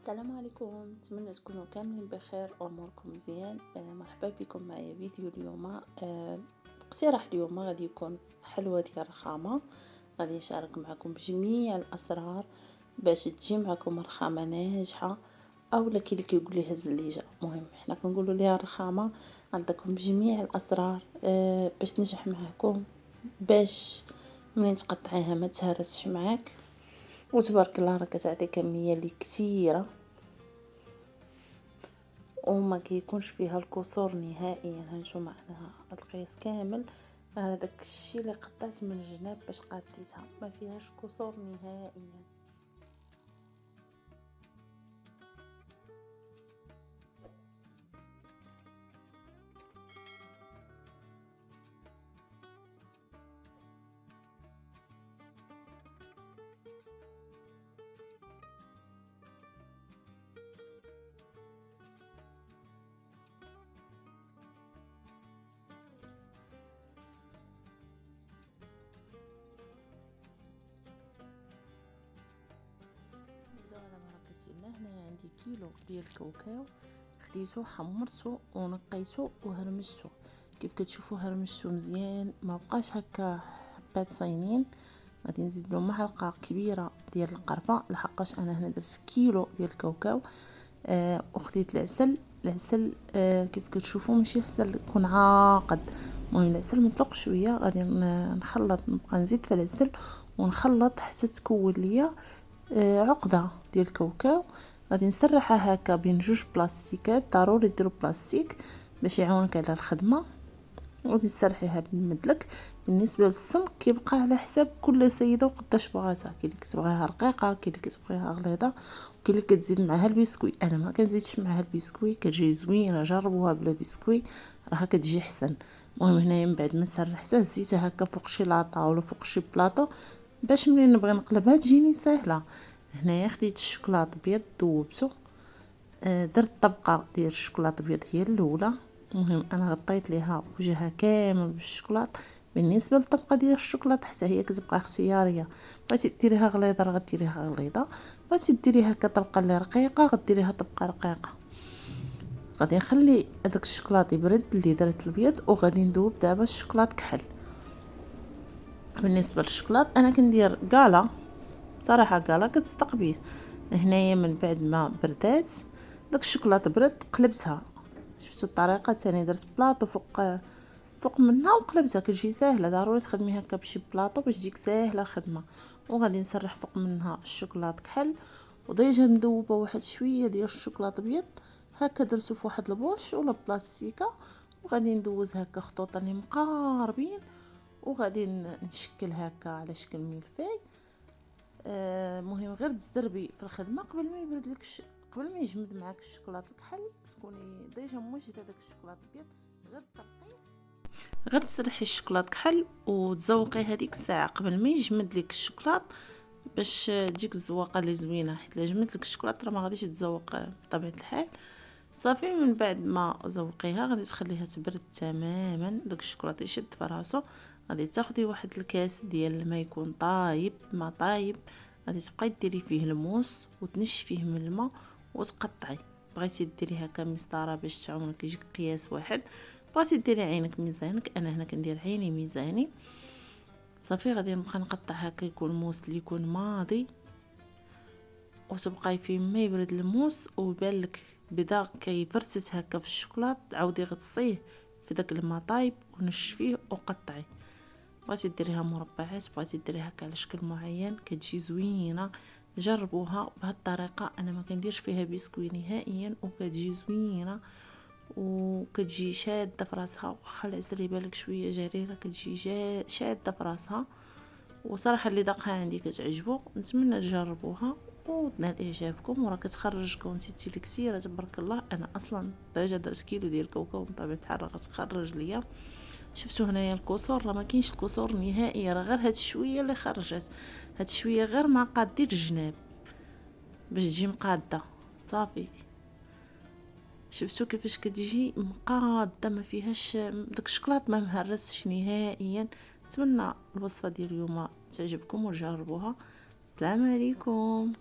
السلام عليكم، نتمنى تكونوا كاملين بخير واموركم مزيان. مرحبا بكم معايا فيديو اليوم. اقتراح اليوم غادي يكون حلوة ديال الرخامة. غادي نشارك معكم بجميع الاسرار باش تجي معكم رخامة ناجحة، او كاين اللي كيقول لي هز الليجة. المهم حنا كنقولوا ليها الرخامة. عندكم بجميع الاسرار باش تنجح معكم، باش منين تقطعيها ما تهرسش معاك، وتبارك الله راه كتعطي كمية اللي كثيرة وما كيكونش فيها الكسور نهائيا. هانتو معنا القياس كامل، هذاك الشيء اللي قطعت من الجناب باش قاديتها ما فيهاش كسور نهائيا. نبداو على بركة الله. هنايا عندي كيلو ديال الكاوكاو، خديتو حمرتو ونقيتو وهرمشتو. كيف كتشوفوا هرمشتو مزيان، ما بقاش هكا حبات صاينين. غادي نزيد له معلقه كبيره ديال القرفه، لحقاش انا هنا درت كيلو ديال الكاوكاو. وخديت العسل كيف كتشوفوا ماشي عسل يكون عاقد، المهم العسل مطلق شويه. غادي نخلط، نبقى نزيد في العسل ونخلط حتى تكون ليا عقده ديال الكاوكاو. غادي نسرحها هكا بين جوج بلاستيكات، ضروري ديروا بلاستيك باش يعاونك على الخدمه. غادي تسرحيها بالمدلك. بالنسبه للسمك كيبقى على حساب كل سيده وقداش بغاتها، كاين اللي كتبغيها رقيقه، كاين اللي كتبغيها غليظه، وكاين اللي كتزيد معها البسكوي. انا ما كنزيدش معها البسكوي، كتجي زوينه، جربوها بلا بسكوي راها كتجي احسن. المهم هنايا من بعد ما سرحتها زيتها هكا فوق شي لاطا ولا فوق شي بلاطو باش منين نبغي نقلبها تجيني سهله. هنايا خديت الشوكولاط ابيض ذوبته، درت طبقه ديال الشوكولاط ابيض هي الاولى. المهم انا غطيت ليها وجهها كامل بالشوكولاط. بالنسبه للطبقه ديال الشوكولاط حتى هي كتبقى اختياريه، بغيتي ديريها غليظه راه غديريها غليظه، بغيتي ديريها كطبقه اللي رقيقه غديريها طبقه رقيقه. غادي نخلي هذاك الشوكولاط يبرد اللي درت الابيض، وغادي ندوب دابا الشوكولاط كحل. بالنسبه للشوكولاط انا كندير كالا، صراحه كالا كتصدق بيه. هنايا من بعد ما بردات داك الشوكولاط برد، قلبتها. شفتوا الطريقه تاني درت بلاطو فوق منها وقلبتها. كتجي ساهله، ضروري تخدمي هكا بشي بلاطو باش تجيك ساهله الخدمه. وغادي نسرح فوق منها الشوكولاط كحل، وديجا مذوبه واحد شويه ديال الشوكولاط ابيض هكا درتو في واحد البوش ولا بلاستيكه. وغادي ندوز هكا خطوطين مقاربين، وغادي نشكل هكا على شكل ملفاي. مهم غير تزربي في الخدمه قبل ما يبرد لك قبل ما يجمد معاك الشوكولاط الكحل، تكوني ديجا موجده داك الشوكولاط الابيض. غير تطرقيه، غير تسرحي الشوكولاط كحل وتزوقي هذيك الساعه قبل ما يجمد لك الشوكولاط، باش تجيك الزواقه اللي زوينه. حيت لا جمد لك الشوكولاط راه ما غاديش تزوق بطبيعه الحال. صافي من بعد ما زوقيها غادي تخليها تبرد تماما، داك الشوكولاط يشد في راسو. غادي تاخدي واحد الكاس ديال الماء يكون طايب، ما طايب، غادي تبقاي ديري فيه الموس وتنشفيه من الماء وتقطعي. بغيتي ديري هكا مسطره باش تعاونك يجيك قياس واحد، بغيتي ديري عينك ميزانك، انا هنا كندير عيني ميزاني. صافي غادي نبقى نقطع هكا، يكون الموس اللي يكون ماضي، وتبقاي فيه ما يبرد الموس ويبان لك بدا كيفرتت هكا في الشوكولاط. عاودي غطسيه في داك الماء طايب ونشفيه وقطعي. بغيتي ديريها مربعات، بغيتي ديريها هكا على شكل معين، كتجي زوينه. جربوها بهذه الطريقه، انا ما كنديرش فيها بسكوي نهائيا وكتجي زوينه وكتجي شاده في راسها. واخا العسل يبان لك شويه جريره، كتجي شاده في راسها. وصراحه اللي داقها عندي كتعجبو. نتمنى تجربوها ونال اعجابكم. وراه كتخرج كونتيتي اللي كثيره تبارك الله. انا اصلا ديجا درت كيلو ديال الكاوكاو بطبيعه الحال راه غتخرج ليا. شفتوا هنايا الكسور، راه ما كاينش الكسور نهائيا، راه غير هاد شويه اللي خرجت. هاد شويه غير ما قاديت الجناب باش تجي مقاده. صافي شفتوا كيفاش كتجي مقاده، ما فيهاش داك الشوكولاط، ما مهرسش نهائيا. نتمنى الوصفه ديال اليوم تعجبكم وتجربوها. السلام عليكم.